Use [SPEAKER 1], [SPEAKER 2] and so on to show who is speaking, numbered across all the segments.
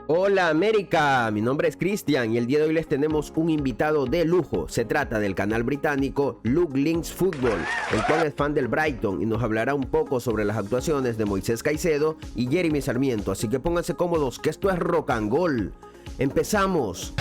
[SPEAKER 1] Hola América, mi nombre es Cristian y el día de hoy les tenemos un invitado de lujo. Se trata del canal británico LINX Fútbol, el cual es fan del Brighton y nos hablará un poco sobre las actuaciones de Moisés Caicedo y Sarmiento. Así que pónganse cómodos que esto es rock and roll. ¡Empezamos!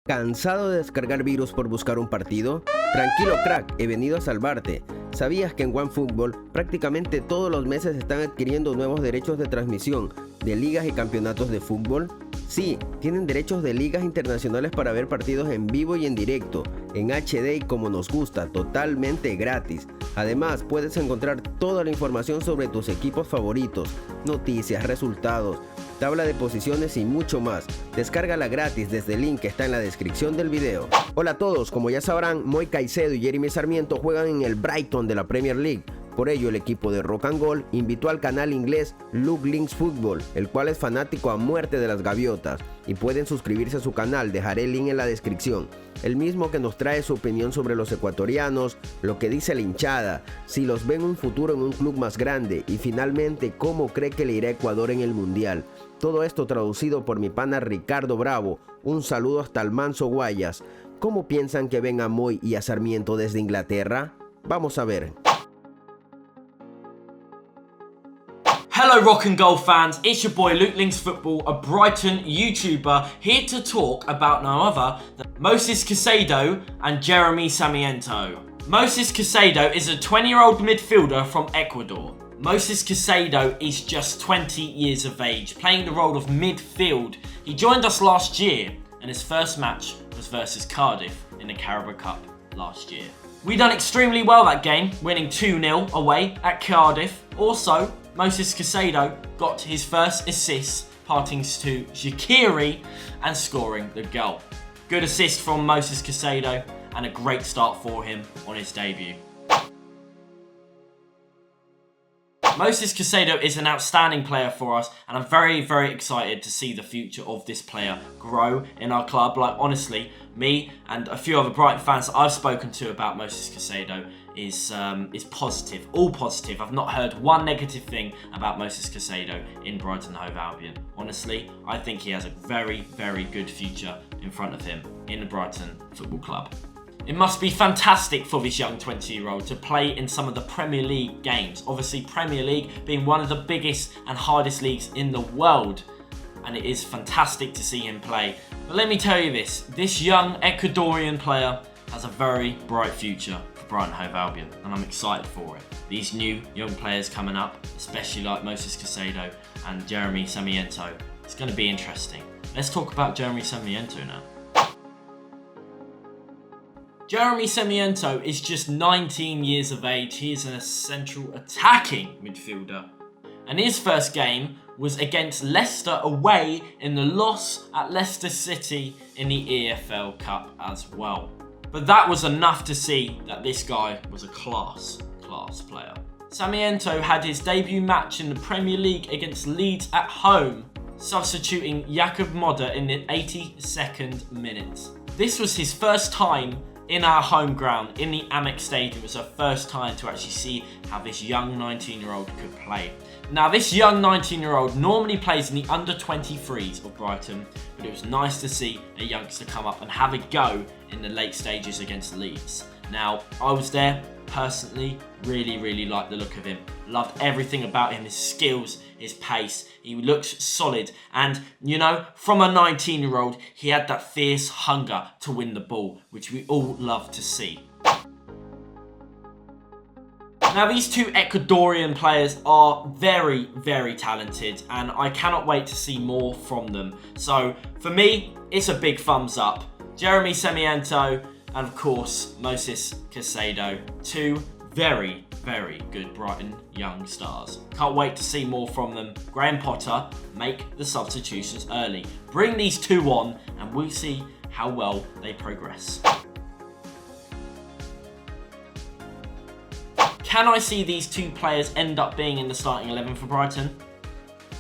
[SPEAKER 1] ¿Cansado de descargar virus por buscar un partido? Tranquilo crack, he venido a salvarte. ¿Sabías que en OneFootball prácticamente todos los meses están adquiriendo nuevos derechos de transmisión de ligas y campeonatos de fútbol? Sí, tienen derechos de ligas internacionales para ver partidos en vivo y en directo, en HD y como nos gusta, totalmente gratis. Además, puedes encontrar toda la información sobre tus equipos favoritos, noticias, resultados, tabla de posiciones y mucho más. Descárgala gratis desde el link que está en la descripción del video. Hola a todos, como ya sabrán, Moisés Caicedo y Sarmiento juegan en el Brighton de la Premier League. Por ello, el equipo de Rock and Roll invitó al canal inglés LINX Fútbol, el cual es fanático a muerte de las gaviotas, y pueden suscribirse a su canal, dejaré el link en la descripción. El mismo que nos trae su opinión sobre los ecuatorianos, lo que dice la hinchada, si los ven un futuro en un club más grande y finalmente cómo cree que le irá a Ecuador en el Mundial. Todo esto traducido por mi pana Ricardo Bravo. Un saludo hasta el Manso Guayas. ¿Cómo piensan que ven a Moy y a Sarmiento desde Inglaterra? Vamos a ver.
[SPEAKER 2] Hello rock and goal fans, it's your boy LINX Football, a Brighton YouTuber, here to talk about no other than Moisés Caicedo and Sarmiento. Moisés Caicedo is a 20-year-old midfielder from Ecuador. Moisés Caicedo is just 20 years of age, playing the role of midfield. He joined us last year and his first match was versus Cardiff in the Carabao Cup last year. We done extremely well that game, winning 2-0 away at Cardiff. Also, Moisés Caicedo got his first assist, passing to Shaqiri and scoring the goal. Good assist from Moisés Caicedo and a great start for him on his debut. Moisés Caicedo is an outstanding player for us, and I'm very, very excited to see the future of this player grow in our club. Like, honestly, me and a few other Brighton fans that I've spoken to about Moisés Caicedo is positive, all positive. I've not heard one negative thing about Moisés Caicedo in Brighton Hove Albion. Honestly, I think he has a very, very good future in front of him in the Brighton Football Club. It must be fantastic for this young 20-year-old to play in some of the Premier League games. Obviously, Premier League being one of the biggest and hardest leagues in the world. And it is fantastic to see him play. But let me tell you this young Ecuadorian player has a very bright future for Brighton Hove Albion. And I'm excited for it. These new young players coming up, especially like Moisés Caicedo and Sarmiento, it's going to be interesting. Let's talk about Sarmiento now. Sarmiento is just 19 years of age. He is a central attacking midfielder. And his first game was against Leicester away in the loss at Leicester City in the EFL Cup as well. But that was enough to see that this guy was a class player. Sarmiento had his debut match in the Premier League against Leeds at home, substituting Jakub Moder in the 82nd minute. This was his first time in our home ground, in the Amex Stadium. It was our first time to actually see how this young 19-year-old could play. Now, this young 19-year-old normally plays in the under-23s of Brighton, but it was nice to see a youngster come up and have a go in the late stages against Leeds. Now, I was there, personally, really liked the look of him. Loved everything about him, his skills, his pace. He looks solid. And, you know, from a 19-year-old, he had that fierce hunger to win the ball, which we all love to see. Now, these two Ecuadorian players are very, very talented, and I cannot wait to see more from them. So, for me, it's a big thumbs up. Sarmiento and, of course, Moisés Caicedo, two very good Brighton young stars. Can't wait to see more from them. Graham Potter, make the substitutions early. Bring these two on and we'll see how well they progress. Can I see these two players end up being in the starting 11 for Brighton?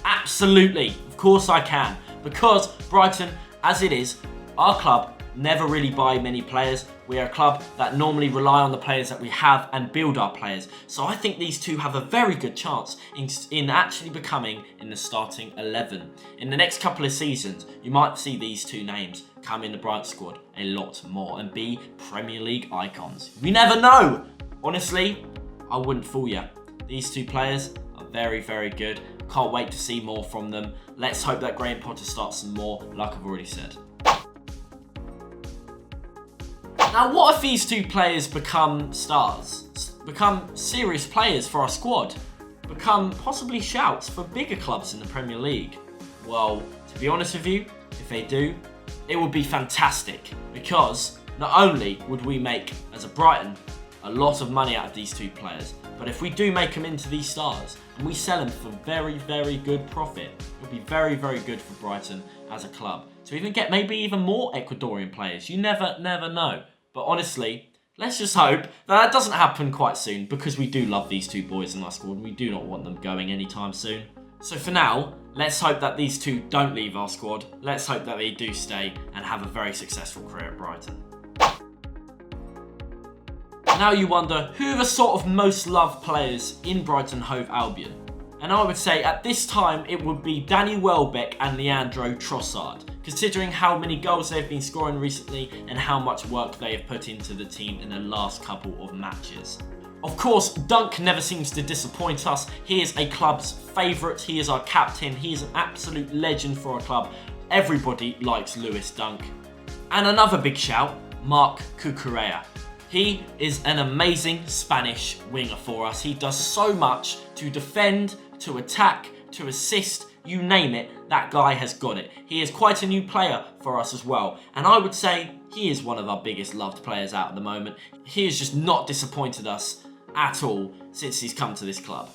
[SPEAKER 2] Absolutely, of course I can. Because Brighton, as it is, our club never really buy many players. We are a club that normally rely on the players that we have and build our players. So I think these two have a very good chance in actually becoming in the starting 11. In the next couple of seasons, you might see these two names come in the Brighton squad a lot more and be Premier League icons. You never know! Honestly, I wouldn't fool you. These two players are very, very good. Can't wait to see more from them. Let's hope that Graham Potter starts some more, like I've already said. Now, what if these two players become stars? Become serious players for our squad? Become possibly shouts for bigger clubs in the Premier League? Well, to be honest with you, if they do, it would be fantastic. Because not only would we make, as a Brighton, a lot of money out of these two players, but if we do make them into these stars and we sell them for very, very good profit, it would be very, very good for Brighton as a club to even get maybe even more Ecuadorian players. You never know. But honestly, let's just hope that doesn't happen quite soon, because we do love these two boys in our squad and we do not want them going anytime soon. So for now, let's hope that these two don't leave our squad. Let's hope that they do stay and have a very successful career at Brighton. Now you wonder, who are the sort of most loved players in Brighton Hove Albion? And I would say at this time it would be Danny Welbeck and Leandro Trossard, considering how many goals they've been scoring recently and how much work they have put into the team in the last couple of matches. Of course, Dunk never seems to disappoint us. He is a club's favourite, he is our captain, he is an absolute legend for our club. Everybody likes Lewis Dunk. And another big shout, Marc Cucurella. He is an amazing Spanish winger for us. He does so much to defend, to attack, to assist, you name it, that guy has got it. He is quite a new player for us as well. And I would say he is one of our biggest loved players out at the moment. He has just not disappointed us at all since he's come to this club.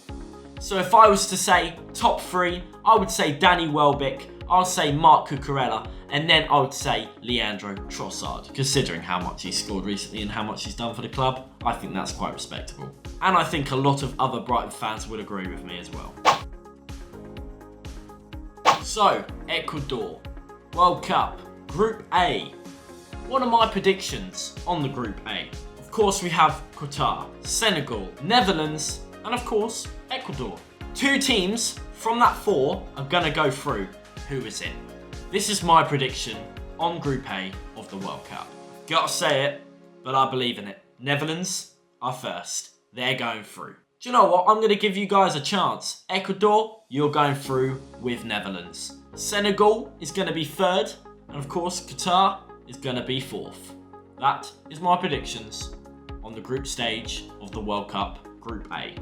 [SPEAKER 2] So if I was to say top three, I would say Danny Welbeck, I'll say Marc Cucurella, and then I would say Leandro Trossard. Considering how much he's scored recently and how much he's done for the club, I think that's quite respectable. And I think a lot of other Brighton fans would agree with me as well. So, Ecuador, World Cup, Group A. What are my predictions on the Group A? Of course we have Qatar, Senegal, Netherlands, and of course Ecuador. Two teams from that four are going to go through. Who is it? This is my prediction on Group A of the World Cup. Gotta say it, but I believe in it. Netherlands are first. They're going through. Do you know what? I'm going to give you guys a chance. Ecuador, you're going through with Netherlands. Senegal is going to be third. And of course, Qatar is going to be fourth. That is my predictions on the group stage of the World Cup, Group A.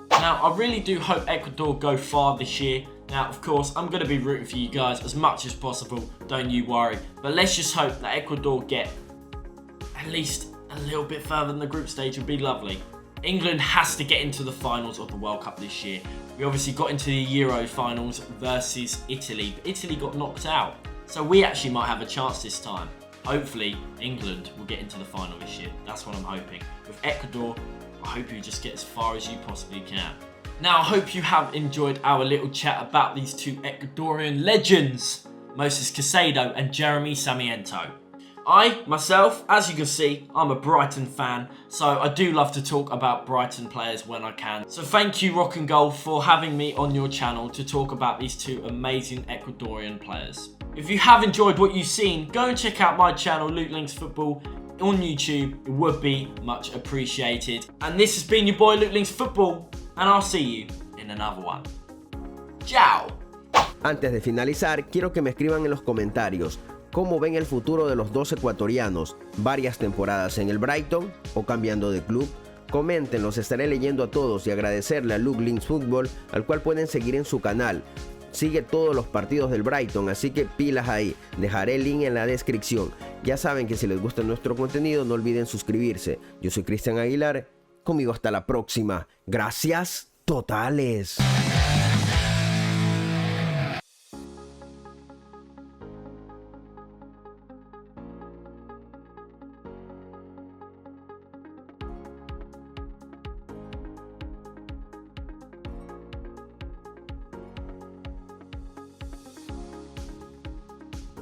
[SPEAKER 2] Now, I really do hope Ecuador go far this year. Now, of course, I'm going to be rooting for you guys as much as possible. Don't you worry. But let's just hope that Ecuador get at least a little bit further than the group stage. Would be lovely. England has to get into the finals of the World Cup this year. We obviously got into the Euro finals versus Italy. But Italy got knocked out. So we actually might have a chance this time. Hopefully, England will get into the final this year. That's what I'm hoping. With Ecuador, I hope you just get as far as you possibly can. Now, I hope you have enjoyed our little chat about these two Ecuadorian legends, Moisés Caicedo and Jeremy Sarmiento. I, myself, as you can see, I'm a Brighton fan, so I do love to talk about Brighton players when I can. So thank you, Rock and Gold, for having me on your channel to talk about these two amazing Ecuadorian players. If you have enjoyed what you've seen, go and check out my channel, LINX Football, on YouTube. It would be much appreciated. And this has been your boy, LINX Football, and I'll see you in another one. Ciao!
[SPEAKER 1] Antes de finalizar, quiero que me escriban en los comentarios cómo ven el futuro de los dos ecuatorianos, varias temporadas en el Brighton o cambiando de club. Comenten, los estaré leyendo a todos y agradecerle a LINX Football, al cual pueden seguir en su canal. Sigue todos los partidos del Brighton, así que pilas ahí. Dejaré el link en la descripción. Ya saben que si les gusta nuestro contenido, no olviden suscribirse. Yo soy Cristian Aguilar. Conmigo hasta la próxima. Gracias totales.